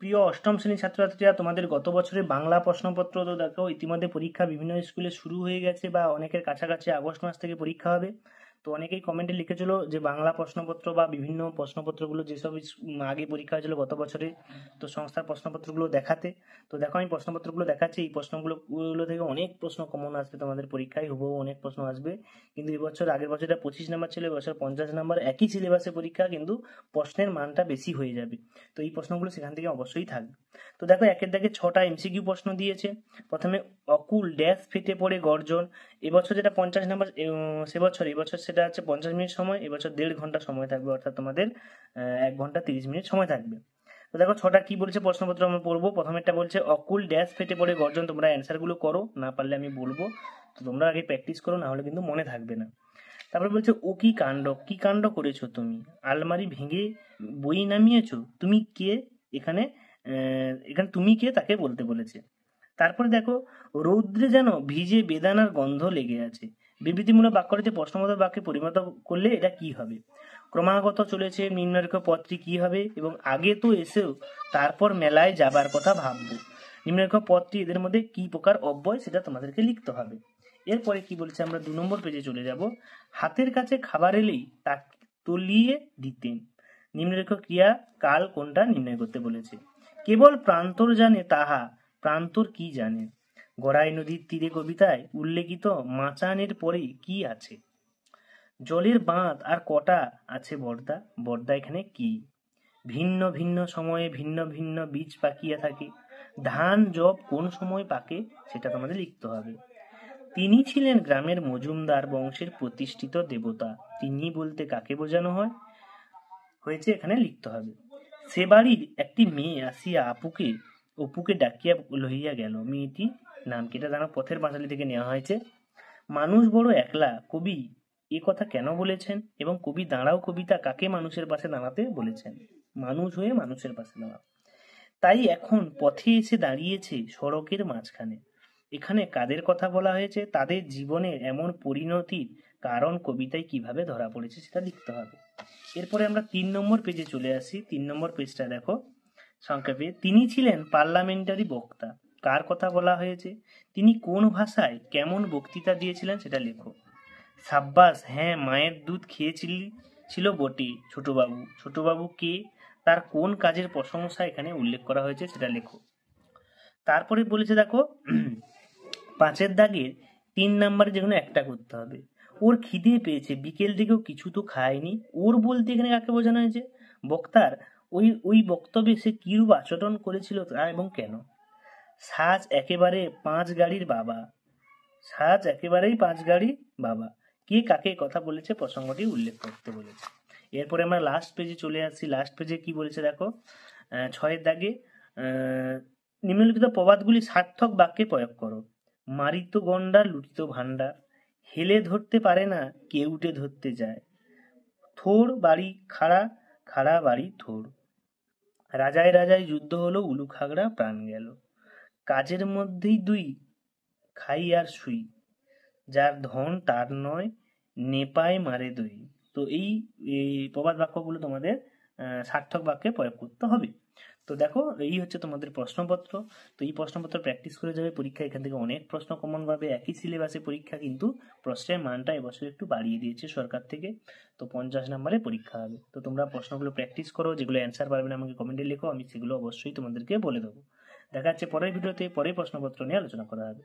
প্রিয় অষ্টম শ্রেণীর ছাত্রছাত্রীরা, তোমাদের গত বছরের বাংলা প্রশ্নপত্র তো দেখো ইতিমধ্যে পরীক্ষা বিভিন্ন স্কুলে শুরু হয়ে গেছে বা অনেকের কাছাকাছি আগস্ট মাস থেকে পরীক্ষা হবে। তো অনেকেই কমেন্টে লিখেছিল যে বাংলা প্রশ্নপত্র বা বিভিন্ন প্রশ্নপত্রগুলো যেসব আগে পরীক্ষা হয়েছিল গত বছরে, তো সংস্থার প্রশ্নপত্রগুলো দেখাতে। তো দেখো আমি প্রশ্নপত্রগুলো দেখাচ্ছি। এই প্রশ্নগুলো থেকে অনেক প্রশ্ন কমন আসবে তোমাদের পরীক্ষায়, হুবহু অনেক প্রশ্ন আসবে। কিন্তু এবছর আগের বছরটা 25 নাম্বার ছিল, এবছর 50 নাম্বার। একই সিলেবাসে পরীক্ষা, কিন্তু প্রশ্নের মানটা বেশি হয়ে যাবে। তো এই প্রশ্নগুলো সেখান থেকে অবশ্যই থাকবে। তো দেখো একের দাগে 6টা এমসিকিউ প্রশ্ন দিয়েছে। প্রথমে অকুল ড্যাশ ফেটে পড়ে গর্জন। এবছর যেটা 50 নাম্বার, এবছর সেটা হচ্ছে 50 মিনিট সময়, এবছর 1.5 ঘন্টা সময় থাকবে, অর্থাৎ তোমাদের 1 ঘন্টা 30 মিনিট সময় থাকবে। তো দেখো 6টা কি বলছে প্রশ্নপত্র আমরা পড়বো। প্রথমেরটা বলছে অকুল ড্যাশ ফেটে পড়ে গর্জন। তোমরা অ্যান্সারগুলো করো, না পারলে আমি বলবো, তো তোমরা আগে প্র্যাকটিস করো, না হলে কিন্তু মনে থাকবে না। তারপরে বলছে ও কি কাণ্ড, কি কাণ্ড করেছো তুমি, আলমারি ভেঙে বই নামিয়েছো, তুমি কে, এখানে এখানে তুমি কে তাকে বলতে বলেছে। তারপরে দেখো রৌদ্রে যেন ভিজে বেদানার গন্ধ লেগে আছে। বিবৃতিমূলক বাক্যটিতে প্রশ্নবোধক বাক্যে পরিণত করলে এটা কি হবে। ক্রমাগত চলেছে নিম্নরেখা পদটি কি হবে, এবং আগে তো এসেও তারপর মেলায় যাবার কথা ভাববো। নিম্নরেখা পদটি এদের মধ্যে কি প্রকার অব্যয় সেটা তোমাদেরকে লিখতে হবে। এরপরে কি বলছে, আমরা 2 নম্বর পেজে চলে যাব। হাতের কাছে খাবার এলেই তা তলিয়ে দিতেন। নিম্নরেখা ক্রিয়া কাল কোনটা নির্ণয় করতে বলেছে। কেবল প্রান্তর জানে তাহা, প্রান্তর কি জানে। গড়াই নদীর তীরে কবিতায় উল্লেখিত মাচানের পরে কি আছে। জলের বাঁধ আর কটা আছে বর্দা, বর্দা এখানে কি। ভিন্ন ভিন্ন সময়ে ভিন্ন ভিন্ন বীজ পাকিয়া থাকে। ধান জব কোন সময় পাকে সেটা তোমাদের লিখতে হবে। তিনি ছিলেন গ্রামের মজুমদার বংশের প্রতিষ্ঠিত দেবতা। তিনি বলতে কাকে বোঝানো হয়েছে এখানে লিখতে হবে। সে বাড়ির একটি মেয়ে আসিয়া অপুকে ডাকিয়া লইয়া গেল। মেয়েটি নাম কি, এটা জানো পথের পাঁচালী থেকে নেওয়া হয়েছে। মানুষ বড় একলা, কবি এ কথা কেন বলেছেন, এবং কবি দাঁড়াও কবিতা কাকে মানুষের পাশে দাঁড়াতে বলেছেন। মানুষ হয়ে মানুষের পাশে দাঁড়াও। তাই এখন পথে এসে দাঁড়িয়েছে সড়কের মাঝখানে। এখানে কাদের কথা বলা হয়েছে, তাদের জীবনের এমন পরিণতির কারণ কবিতায় কিভাবে ধরা পড়েছে সেটা লিখতে হবে। এরপরে আমরা 3 নম্বর পেজে চলে আসি। 3 নম্বর পেজটা দেখো সংক্ষেপে। তিনি ছিলেন পার্লামেন্টারি বক্তা, কার কথা বলা হয়েছে। তিনি কোন ভাষায় কেমন বক্তৃতা দিয়েছিলেন সেটা লেখো। সাব্বাস, হ্যাঁ মায়ের দুধ ছিল বটে। ছোটবাবু কে, তার কোন কাজের প্রশংসা এখানে উল্লেখ করা হয়েছে সেটা লেখো। তারপরে বলেছে দেখো 5-এর দাগের 3 নম্বরে যে কোনো একটা করতে হবে। ওর খিদে পেয়েছে, বিকেল থেকেও কিছু তো খায়নি। ওর বলতে এখানে কাকে বোঝানো হয়েছে, বক্তার ওই বক্তব্যে সে কিরূপ আচরণ করেছিল তা এবং কেন। সাজ একেবারে 5 গাড়ির বাবা, সাজ একেবারেই 5 গাড়ির বাবা, কে কাকে কথা বলেছে প্রসঙ্গটি উল্লেখ করতে বলেছে। এরপরে আমরা লাস্ট পেজে চলে আসছি। লাস্ট পেজে কি বলেছে দেখো 6-এর দাগে নিম্নলিখিত প্রবাদগুলি সার্থক বাক্যে প্রয়োগ করো। মারিত গন্ডার লুটিত ভান্ডার, হেলে ধরতে পারে না কেউটে ধরতে যায়। থোর বাড়ি খাড়া, খাড়া বাড়ি থোর। রাজায় রাজায় যুদ্ধ হলো, উলু খাগড়া প্রাণ গেল। কাজের মধ্যেই দুই, খাই আর শুই, যার ধন তার নয়, নেপায় মারে দই। তো এই প্রবাদ বাক্যগুলো তোমাদের সার্থক বাক্যে প্রয়োগ করতে হবে। তো দেখো এই হচ্ছে তোমাদের প্রশ্নপত্র। তো এই প্রশ্নপত্র প্র্যাকটিস করে যাবে, পরীক্ষা এখান থেকে অনেক প্রশ্ন কমন পাবে। একই সিলেবাসে পরীক্ষা, কিন্তু প্রশ্নের মানটা এবছর একটু বাড়িয়ে দিয়েছে সরকার থেকে। তো 50 নম্বরে পরীক্ষা হবে। তো তোমরা প্রশ্নগুলো প্র্যাকটিস করো, যেগুলো অ্যান্সার পারবে না আমাকে কমেন্টে লেখো, আমি সেগুলো অবশ্যই তোমাদেরকে বলে দেবো। দেখা যাচ্ছে পরের ভিডিওতে, পরের প্রশ্নপত্র নিয়ে আলোচনা করা হবে।